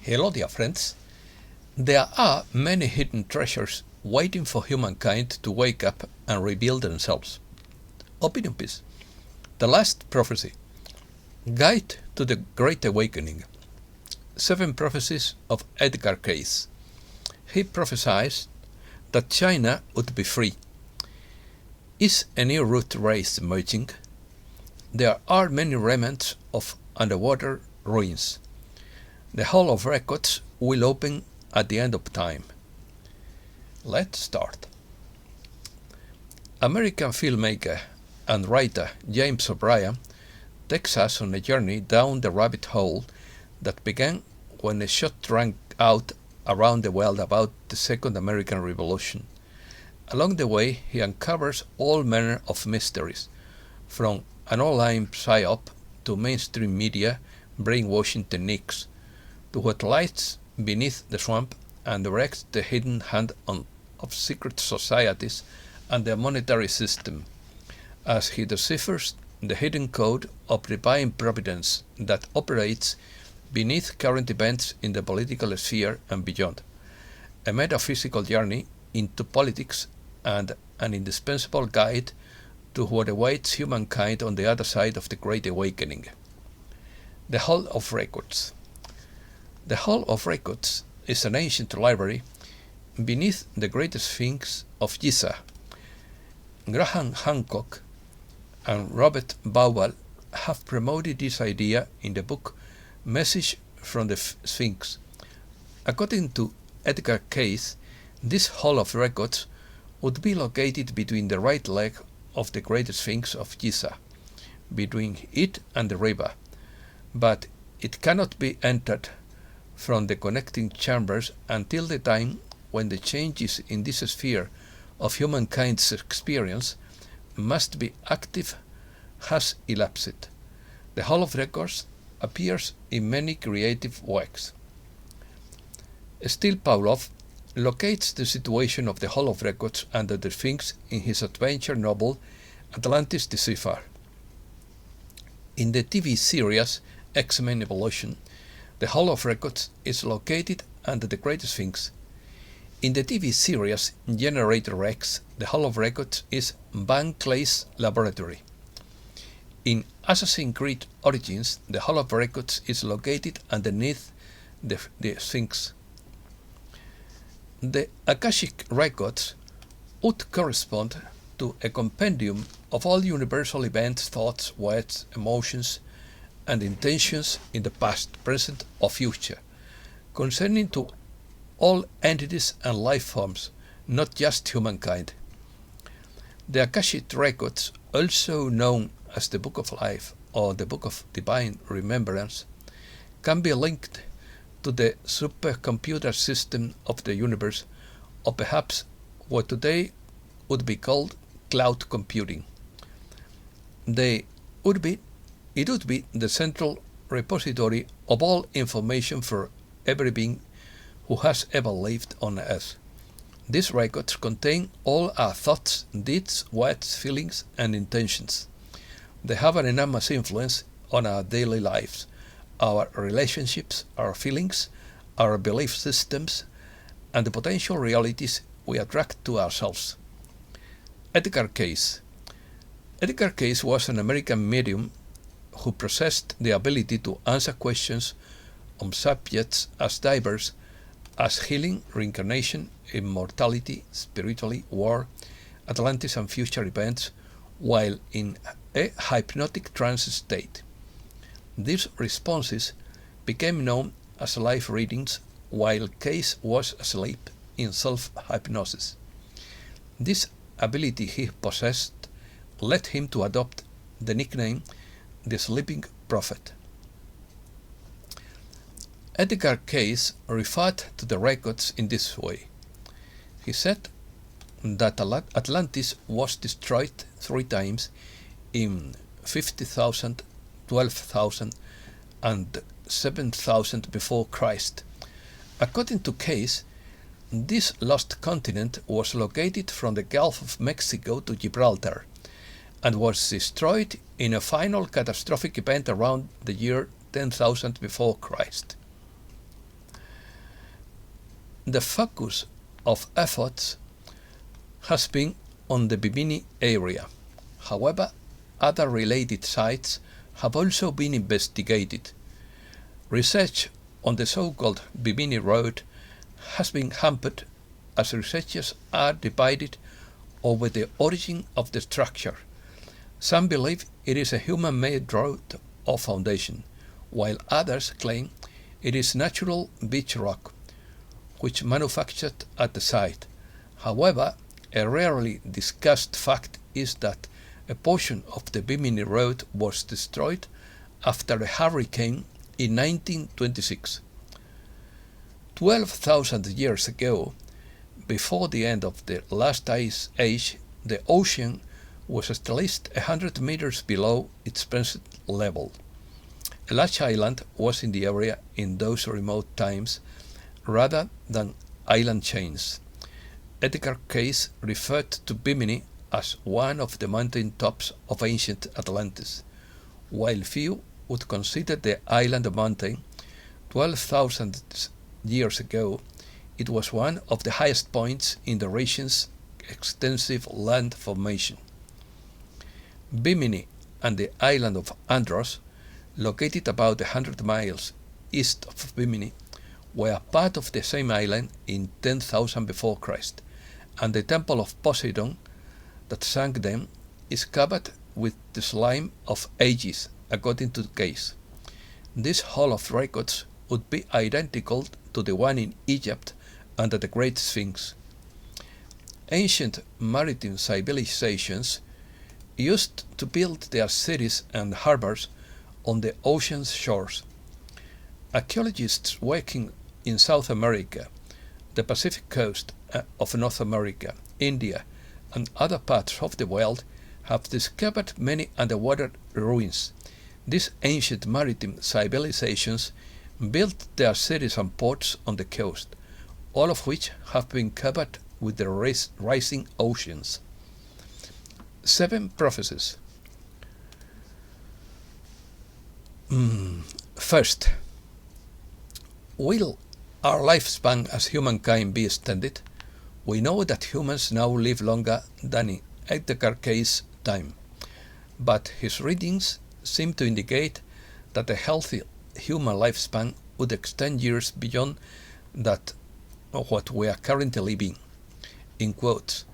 Hello, dear friends. There are many hidden treasures waiting for humankind to wake up and reveal themselves. Opinion piece. The Last Prophecy. Guide to the Great Awakening. 7 Prophecies of Edgar Cayce. He prophesied that China would be free. Is a new root race emerging? There are many remnants of underwater ruins. The Hall of Records will open at the end of time. Let's start. American filmmaker and writer James O'Brien takes us on a journey down the rabbit hole that began when a shot rang out around the world about the Second American Revolution. Along the way, he uncovers all manner of mysteries, from an online psyop to mainstream media brainwashing techniques, to what lies beneath the swamp and directs the hidden hand of secret societies and their monetary system, as he deciphers the hidden code of divine providence that operates beneath current events in the political sphere and beyond. A metaphysical journey into politics and an indispensable guide to what awaits humankind on the other side of the Great Awakening. The Hall of Records. The Hall of Records is an ancient library beneath the Great Sphinx of Giza. Graham Hancock and Robert Bauval have promoted this idea in the book Message from the Sphinx. According to Edgar Cayce, this Hall of Records would be located between the right leg of the Great Sphinx of Giza, between it and the river, but it cannot be entered from the connecting chambers until the time when the changes in this sphere of humankind's experience must be active has elapsed. The Hall of Records appears in many creative works. Still Pavlov locates the situation of the Hall of Records under the Sphinx in his adventure novel Atlantis Deciphered. In the TV series X-Men Evolution, the Hall of Records is located under the Great Sphinx. In the TV series Generator X, the Hall of Records is Van Clay's laboratory. In Assassin's Creed Origins, the Hall of Records is located underneath the Sphinx. The Akashic Records would correspond to a compendium of all universal events, thoughts, words, emotions, and intentions in the past, present, or future, concerning to all entities and life forms, not just humankind. The Akashic Records, also known as the Book of Life or the Book of Divine Remembrance, can be linked to the supercomputer system of the universe, or perhaps what today would be called cloud computing. It would be the central repository of all information for every being who has ever lived on Earth. These records contain all our thoughts, deeds, words, feelings, and intentions. They have an enormous influence on our daily lives, our relationships, our feelings, our belief systems, and the potential realities we attract to ourselves. Edgar Cayce. Edgar Cayce was an American medium who possessed the ability to answer questions on subjects as diverse as healing, reincarnation, immortality, spirituality, war, Atlantis, and future events, while in a hypnotic trance state. These responses became known as life readings while Cayce was asleep in self-hypnosis. This ability he possessed led him to adopt the nickname the Sleeping Prophet. Edgar Cayce referred to the records in this way. He said that Atlantis was destroyed 3 times in 50,000, 12,000, and 7,000 before Christ. According to Cayce, this lost continent was located from the Gulf of Mexico to Gibraltar and was destroyed in a final catastrophic event around the year 10,000 before Christ. the focus of efforts has been on the Bimini area. However, other related sites have also been investigated. Research on the so-called Bimini Road has been hampered as researchers are divided over the origin of the structure. Some believe it is a human-made road or foundation, while others claim it is natural beach rock, which manufactured at the site. However, a rarely discussed fact is that a portion of the Bimini Road was destroyed after a hurricane in 1926. 12,000 years ago, before the end of the last ice age, the ocean was at least 100 meters below its present level. A large island was in the area in those remote times rather than island chains. Edgar Cayce referred to Bimini as one of the mountain tops of ancient Atlantis, while few would consider the island a mountain. 12,000 years ago, it was one of the highest points in the region's extensive land formation. Bimini and the island of Andros, located about 100 miles east of Bimini, were part of the same island in 10,000 before Christ, and the temple of Poseidon that sank them is covered with the slime of ages, according to Cayce. This hall of records would be identical to the one in Egypt under the Great Sphinx. Ancient maritime civilizations used to build their cities and harbors on the ocean's shores. Archaeologists working in South America, the Pacific coast of North America, India, and other parts of the world have discovered many underwater ruins. These ancient maritime civilizations built their cities and ports on the coast, all of which have been covered with the rising oceans. 7 prophecies. First, will our lifespan as humankind be extended? We know that humans now live longer than in Edgar Cayce's time, but his readings seem to indicate that a healthy human lifespan would extend years beyond that of what we are currently living. In quotes,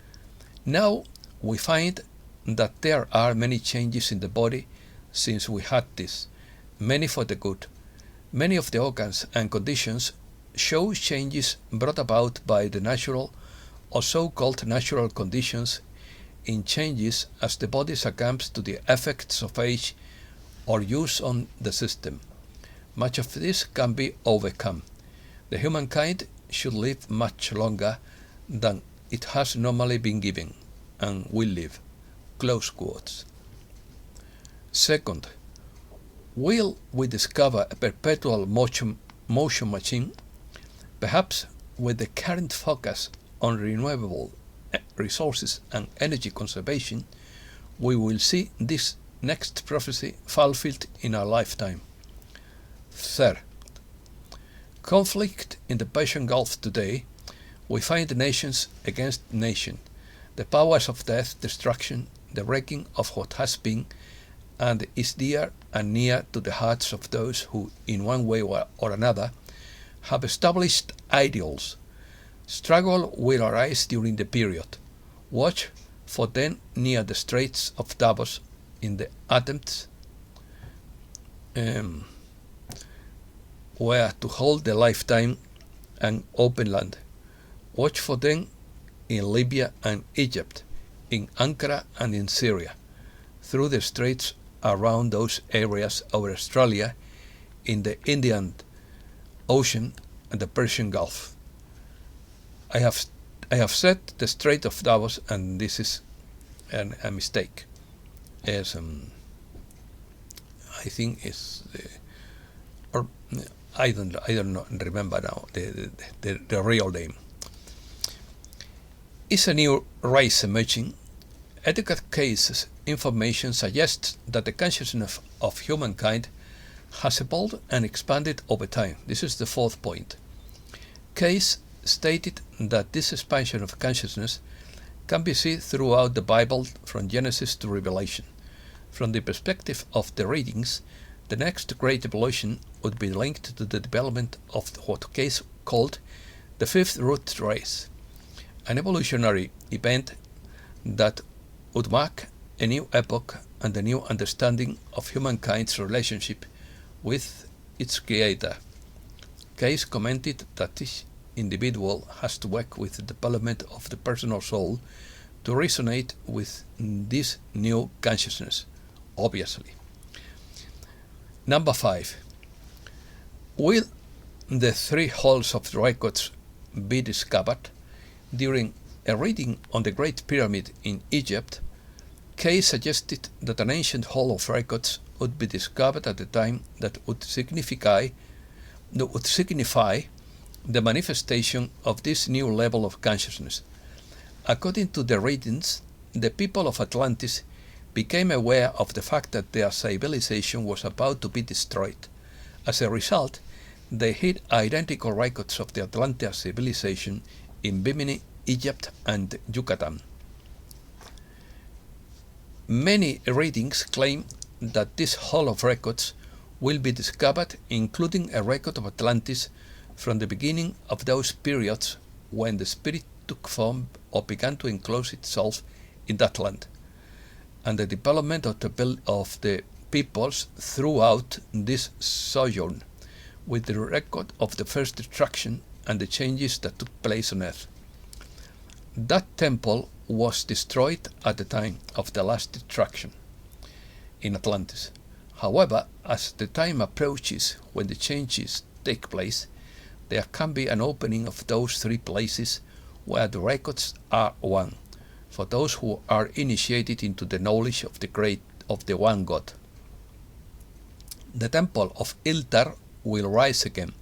now we find that there are many changes in the body since we had this, many for the good. Many of the organs and conditions show changes brought about by the natural or so-called natural conditions in changes as the body succumbs to the effects of age or use on the system. Much of this can be overcome. The humankind should live much longer than it has normally been given and will live. Close quotes. Second, will we discover a perpetual motion machine? Perhaps with the current focus on renewable resources and energy conservation, we will see this next prophecy fulfilled in our lifetime. Third, conflict in the Persian Gulf today, we find nations against nation, the powers of death, destruction, the wrecking of what has been and is dear and near to the hearts of those who, in one way or another, have established ideals. Struggle will arise during the period. Watch for them near the Straits of Davos in the attempts where to hold the lifetime and open land. Watch for them in Libya and Egypt, in Ankara and in Syria, through the straits around those areas over Australia, in the Indian Ocean and the Persian Gulf. I have said the Strait of Davos, and this is a mistake. As I think it's or I don't remember now the real name. Is a new race emerging? Edgar Cayce's information suggests that the consciousness of humankind has evolved and expanded over time. This is the fourth point. Cayce stated that this expansion of consciousness can be seen throughout the Bible from Genesis to Revelation. From the perspective of the readings, the next great evolution would be linked to the development of what Cayce called the fifth root race, an evolutionary event that would mark a new epoch and a new understanding of humankind's relationship with its creator. Cayce commented that each individual has to work with the development of the personal soul to resonate with this new consciousness, obviously. Number 5. Will the three holes of the records be discovered? During a reading on the Great Pyramid in Egypt, Cayce suggested that an ancient hole of records would be discovered at a time that would signify the manifestation of this new level of consciousness. According to the readings, the people of Atlantis became aware of the fact that their civilization was about to be destroyed. As a result, they hid identical records of the Atlantean civilization in Bimini, Egypt, and Yucatan. Many readings claim that this hall of records will be discovered, including a record of Atlantis from the beginning of those periods when the spirit took form or began to enclose itself in that land, and the development of the peoples throughout this sojourn, with the record of the first destruction and the changes that took place on earth. That temple was destroyed at the time of the last destruction in Atlantis. However, as the time approaches when the changes take place, there can be an opening of those three places where the records are one, for those who are initiated into the knowledge of the one God. The temple of Iltar will rise again.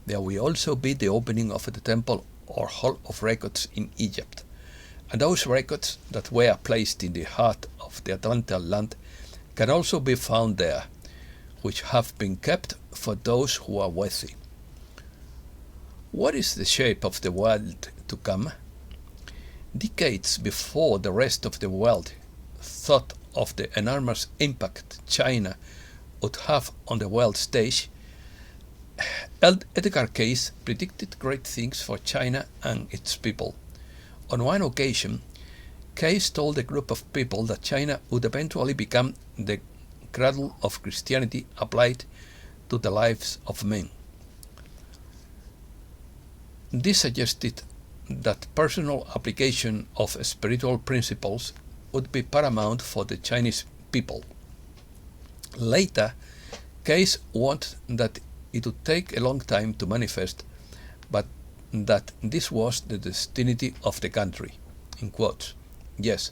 There will also be the opening of the temple or hall of records in Egypt, and those records that were placed in the heart of the Atlantean land can also be found there, which have been kept for those who are worthy. What is the shape of the world to come? Decades before the rest of the world thought of the enormous impact China would have on the world stage, Edgar Cayce predicted great things for China and its people. On one occasion, Cayce told a group of people that China would eventually become the cradle of Christianity applied to the lives of men. This suggested that personal application of spiritual principles would be paramount for the Chinese people. Later, Cayce warned that it would take a long time to manifest, but that this was the destiny of the country. In quotes, yes,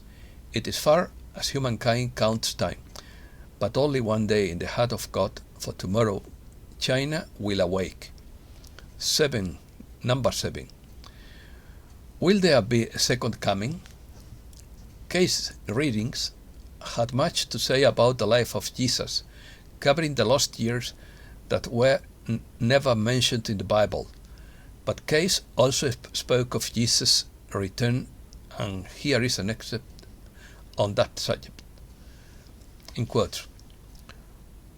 it is far as humankind counts time, but only one day in the heart of God, for tomorrow China will awake. Number 7. Will there be a second coming? Cayce's readings had much to say about the life of Jesus, covering the lost years that were never mentioned in the Bible. But Cayce also spoke of Jesus' return, and here is an excerpt on that subject. In quotes,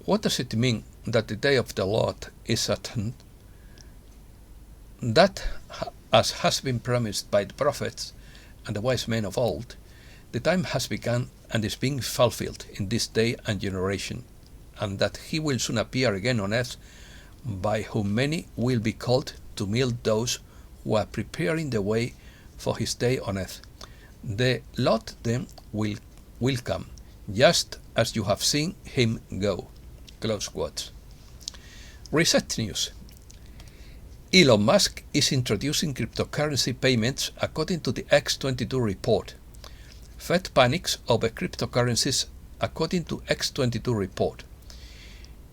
what does it mean that the day of the Lord is at hand? That, as has been promised by the prophets and the wise men of old, the time has begun and is being fulfilled in this day and generation, and that he will soon appear again on earth, by whom many will be called to meet those who are preparing the way for his day on earth. The Lord then will come, just as you have seen him go. Close quotes. Reset news. Elon Musk is introducing cryptocurrency payments according to the X22 report. Fed panics over cryptocurrencies according to X22 report.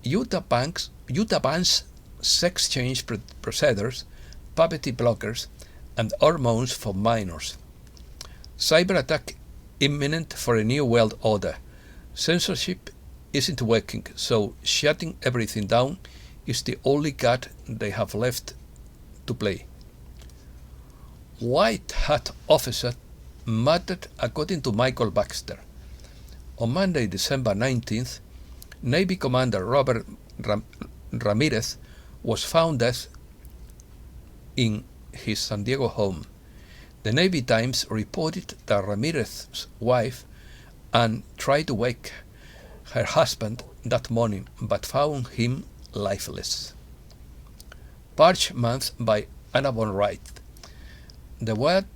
Utah bans sex change procedures, poverty blockers, and hormones for minors. Cyber attack imminent for a new world order. Censorship isn't working, so shutting everything down is the only card they have left to play. White Hat officer muttered according to Michael Baxter. On Monday, December 19th, Navy Commander Robert Ramirez was found dead in his San Diego home. The Navy Times reported that Ramirez's wife Anne tried to wake her husband that morning but found him lifeless. Purge Month by Anna von Wright. The word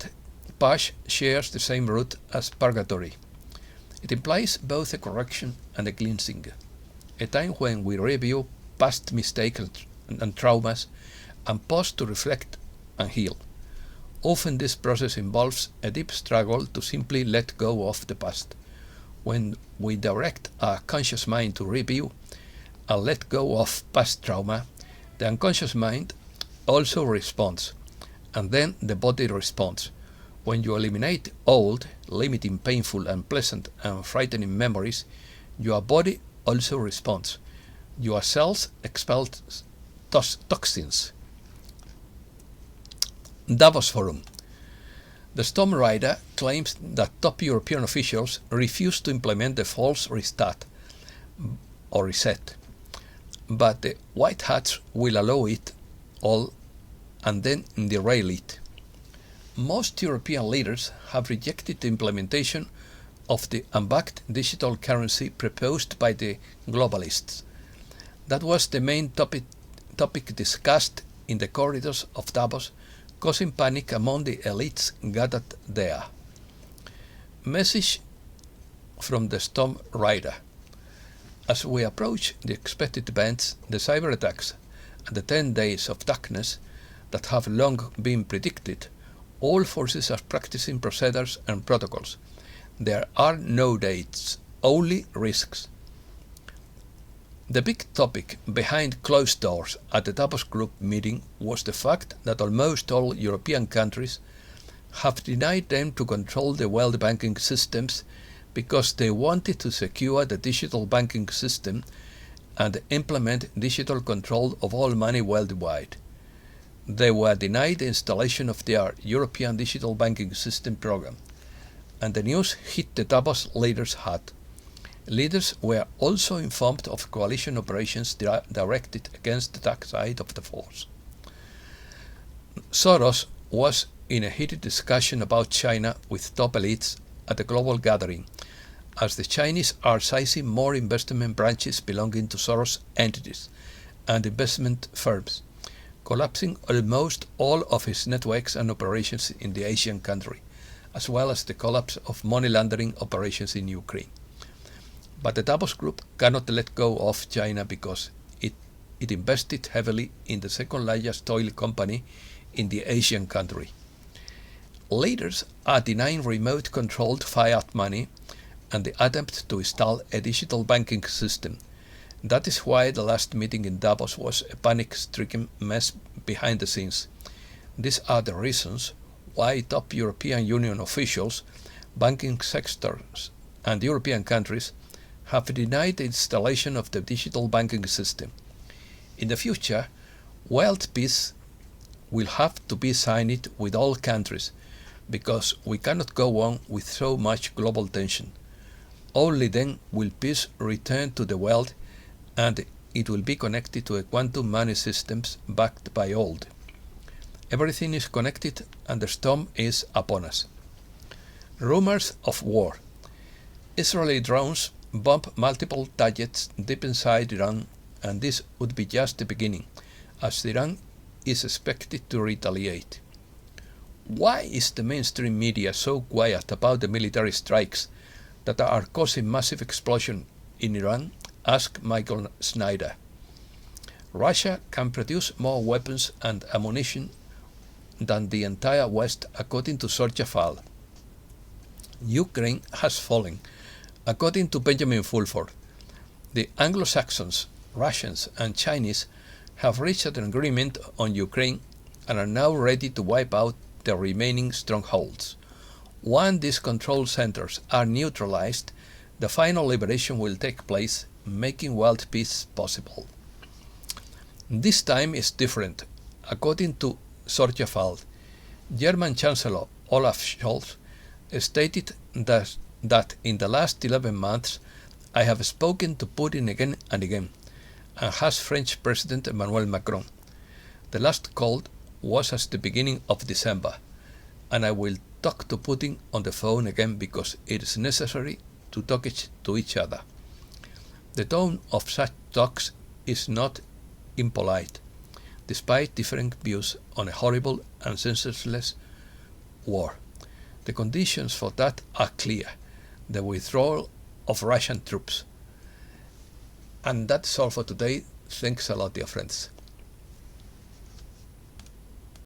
purge shares the same root as purgatory. It implies both a correction and a cleansing, a time when we review past mistakes and traumas and pause to reflect and heal. Often this process involves a deep struggle to simply let go of the past. When we direct our conscious mind to review and let go of past trauma, the unconscious mind also responds, and then the body responds. When you eliminate old, limiting, painful, unpleasant, and frightening memories, your body also responds. Your cells expel toxins. Davos Forum. The Storm Rider claims that top European officials refuse to implement the false restart or reset, but the White Hats will allow it all and then derail it. Most European leaders have rejected the implementation of the unbacked digital currency proposed by the globalists. That was the main topic discussed in the corridors of Davos, causing panic among the elites gathered there. Message from the Storm Rider. As we approach the expected events, the cyber attacks, and the 10 days of darkness that have long been predicted, all forces are practicing procedures and protocols. There are no dates, only risks. The big topic behind closed doors at the Davos Group meeting was the fact that almost all European countries have denied them to control the world banking systems because they wanted to secure the digital banking system and implement digital control of all money worldwide. They were denied the installation of their European Digital Banking System program, and the news hit the Davos leaders hard. Leaders were also informed of coalition operations directed against the dark side of the force. Soros was in a heated discussion about China with top elites at a global gathering, as the Chinese are seizing more investment branches belonging to Soros entities and investment firms, collapsing almost all of his networks and operations in the Asian country, as well as the collapse of money laundering operations in Ukraine. But the Davos Group cannot let go of China because it invested heavily in the second largest oil company in the Asian country. Leaders are denying remote-controlled fiat money and the attempt to install a digital banking system. That is why the last meeting in Davos was a panic-stricken mess behind the scenes. These are the reasons why top European Union officials, banking sectors, and European countries have denied the installation of the digital banking system. In the future, world peace will have to be signed with all countries, because we cannot go on with so much global tension. Only then will peace return to the world, and it will be connected to a quantum money systems backed by gold. Everything is connected and the storm is upon us. Rumors of war. Israeli drones bomb multiple targets deep inside Iran, and this would be just the beginning, as Iran is expected to retaliate. Why is the mainstream media so quiet about the military strikes that are causing massive explosion in Iran? Asked Michael Snyder. Russia can produce more weapons and ammunition than the entire West, according to Sorjafal. Ukraine has fallen, according to Benjamin Fulford. The Anglo-Saxons, Russians, and Chinese have reached an agreement on Ukraine and are now ready to wipe out the remaining strongholds. Once these control centers are neutralized, the final liberation will take place, making world peace possible. This time is different, according to Sorjafal. German Chancellor Olaf Scholz stated that in the last 11 months I have spoken to Putin again and again, and has French President Emmanuel Macron. The last call was at the beginning of December, and I will talk to Putin on the phone again because it is necessary to talk to each other. The tone of such talks is not impolite, despite different views on a horrible and senseless war. The conditions for that are clear: the withdrawal of Russian troops. And that's all for today. Thanks a lot, dear friends.